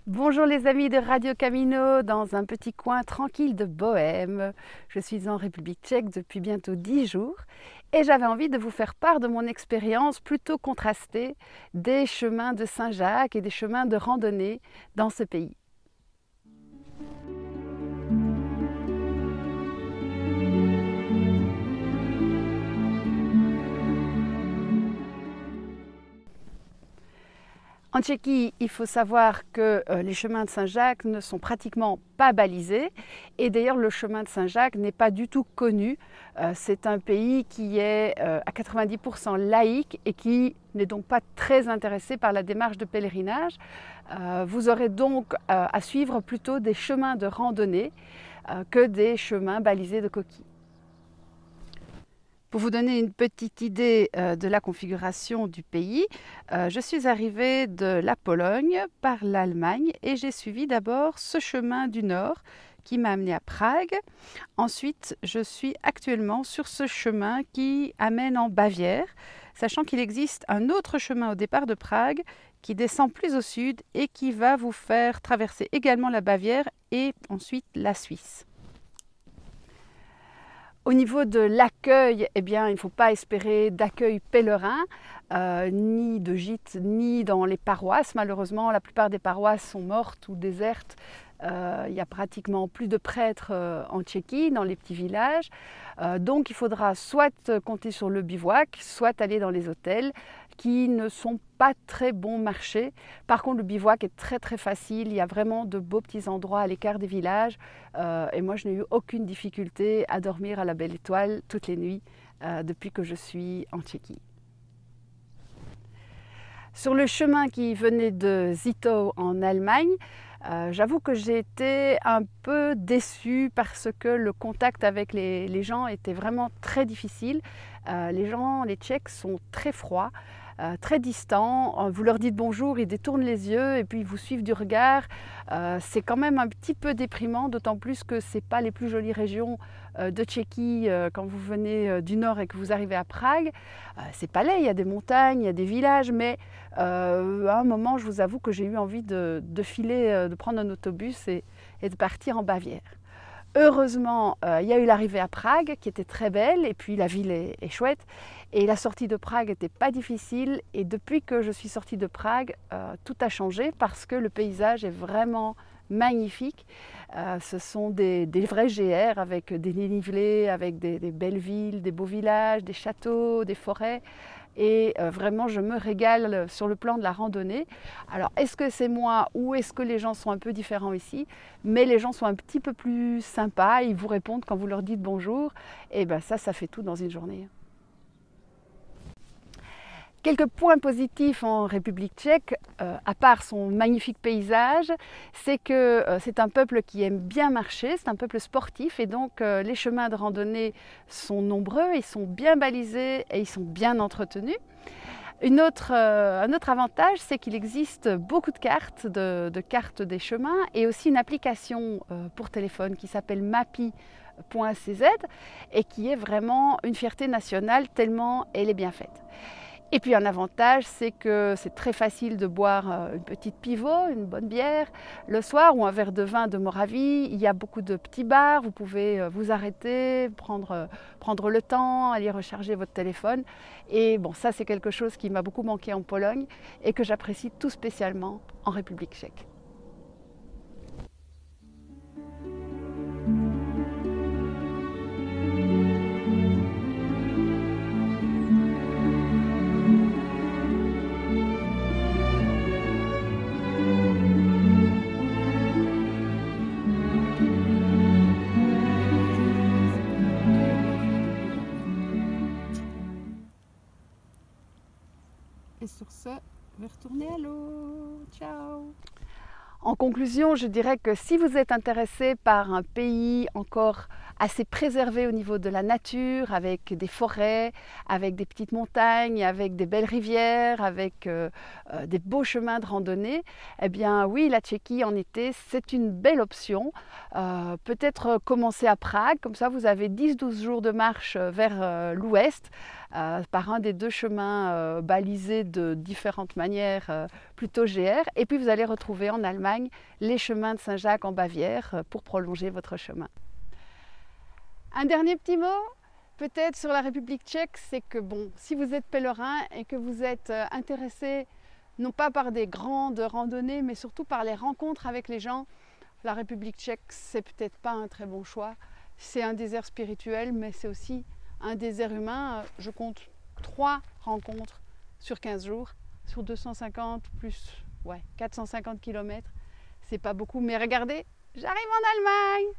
Bonjour les amis de Radio Camino, dans un petit coin tranquille de Bohême. Je suis en République tchèque depuis bientôt 10 jours et j'avais envie de vous faire part de mon expérience plutôt contrastée des chemins de Saint-Jacques et des chemins de randonnée dans ce pays. En Tchéquie, il faut savoir que les chemins de Saint-Jacques ne sont pratiquement pas balisés et d'ailleurs le chemin de Saint-Jacques n'est pas du tout connu. C'est un pays qui est à 90% laïque et qui n'est donc pas très intéressé par la démarche de pèlerinage. Vous aurez donc à suivre plutôt des chemins de randonnée que des chemins balisés de coquilles. Pour vous donner une petite idée de la configuration du pays, je suis arrivée de la Pologne par l'Allemagne et j'ai suivi d'abord ce chemin du nord qui m'a amené à Prague. Ensuite, je suis actuellement sur ce chemin qui amène en Bavière, sachant qu'il existe un autre chemin au départ de Prague qui descend plus au sud et qui va vous faire traverser également la Bavière et ensuite la Suisse. Au niveau de l'accueil, eh bien, il ne faut pas espérer d'accueil pèlerin, ni de gîtes, ni dans les paroisses. Malheureusement, la plupart des paroisses sont mortes ou désertes. Il y a pratiquement plus de prêtres en Tchéquie, dans les petits villages. Donc il faudra soit compter sur le bivouac, soit aller dans les hôtels qui ne sont pas très bon marché. Par contre, le bivouac est très facile. Il y a vraiment de beaux petits endroits à l'écart des villages. Et moi, je n'ai eu aucune difficulté à dormir à la Belle Étoile toutes les nuits depuis que je suis en Tchéquie. Sur le chemin qui venait de Zittau en Allemagne, j'avoue que j'ai été un peu déçue parce que le contact avec les gens était vraiment très difficile. Les Tchèques sont très froids, très distants. Vous leur dites bonjour, ils détournent les yeux et puis ils vous suivent du regard. C'est quand même un petit peu déprimant, d'autant plus que ce n'est pas les plus jolies régions de Tchéquie quand vous venez du nord et que vous arrivez à Prague. C'est pas laid, il y a des montagnes, il y a des villages, mais à un moment, je vous avoue que j'ai eu envie de filer, de prendre un autobus et de partir en Bavière. Heureusement, il y a eu l'arrivée à Prague qui était très belle et puis la ville est chouette. Et la sortie de Prague n'était pas difficile et depuis que je suis sortie de Prague, tout a changé parce que le paysage est vraiment magnifique. Ce sont des vrais GR avec des dénivelés, avec des belles villes, des beaux villages, des châteaux, des forêts. Et vraiment, je me régale sur le plan de la randonnée. Alors, est-ce que c'est moi ou est-ce que les gens sont un peu différents ici? Mais les gens sont un petit peu plus sympas, ils vous répondent quand vous leur dites bonjour. Et bien ça fait tout dans une journée. Quelques points positifs en République tchèque, à part son magnifique paysage, c'est que c'est un peuple qui aime bien marcher, c'est un peuple sportif et donc les chemins de randonnée sont nombreux, ils sont bien balisés et ils sont bien entretenus. Un autre avantage, c'est qu'il existe beaucoup de cartes des chemins et aussi une application pour téléphone qui s'appelle Mappy.cz et qui est vraiment une fierté nationale tellement elle est bien faite. Et puis un avantage, c'est que c'est très facile de boire une petite pivot, une bonne bière, le soir ou un verre de vin de Moravie. Il y a beaucoup de petits bars, vous pouvez vous arrêter, prendre le temps, aller recharger votre téléphone. Et bon, ça c'est quelque chose qui m'a beaucoup manqué en Pologne et que j'apprécie tout spécialement en République tchèque. Et sur ce, je vais retourner à l'eau. Ciao! En conclusion, je dirais que si vous êtes intéressé par un pays encore assez préservé au niveau de la nature, avec des forêts, avec des petites montagnes, avec des belles rivières, avec des beaux chemins de randonnée, eh bien oui, la Tchéquie en été, c'est une belle option. Peut-être commencer à Prague, comme ça vous avez 10-12 jours de marche vers l'ouest, par un des deux chemins balisés de différentes manières, plutôt GR. Et puis vous allez retrouver en Allemagne les chemins de Saint-Jacques en Bavière pour prolonger votre chemin. Un dernier petit mot peut-être sur la République tchèque, c'est que bon, si vous êtes pèlerin et que vous êtes intéressé non pas par des grandes randonnées, mais surtout par les rencontres avec les gens, la République tchèque, c'est peut-être pas un très bon choix. C'est un désert spirituel, mais c'est aussi un désert humain. Je compte 3 rencontres sur 15 jours, sur 250 plus 450 km. C'est pas beaucoup, mais regardez, j'arrive en Allemagne!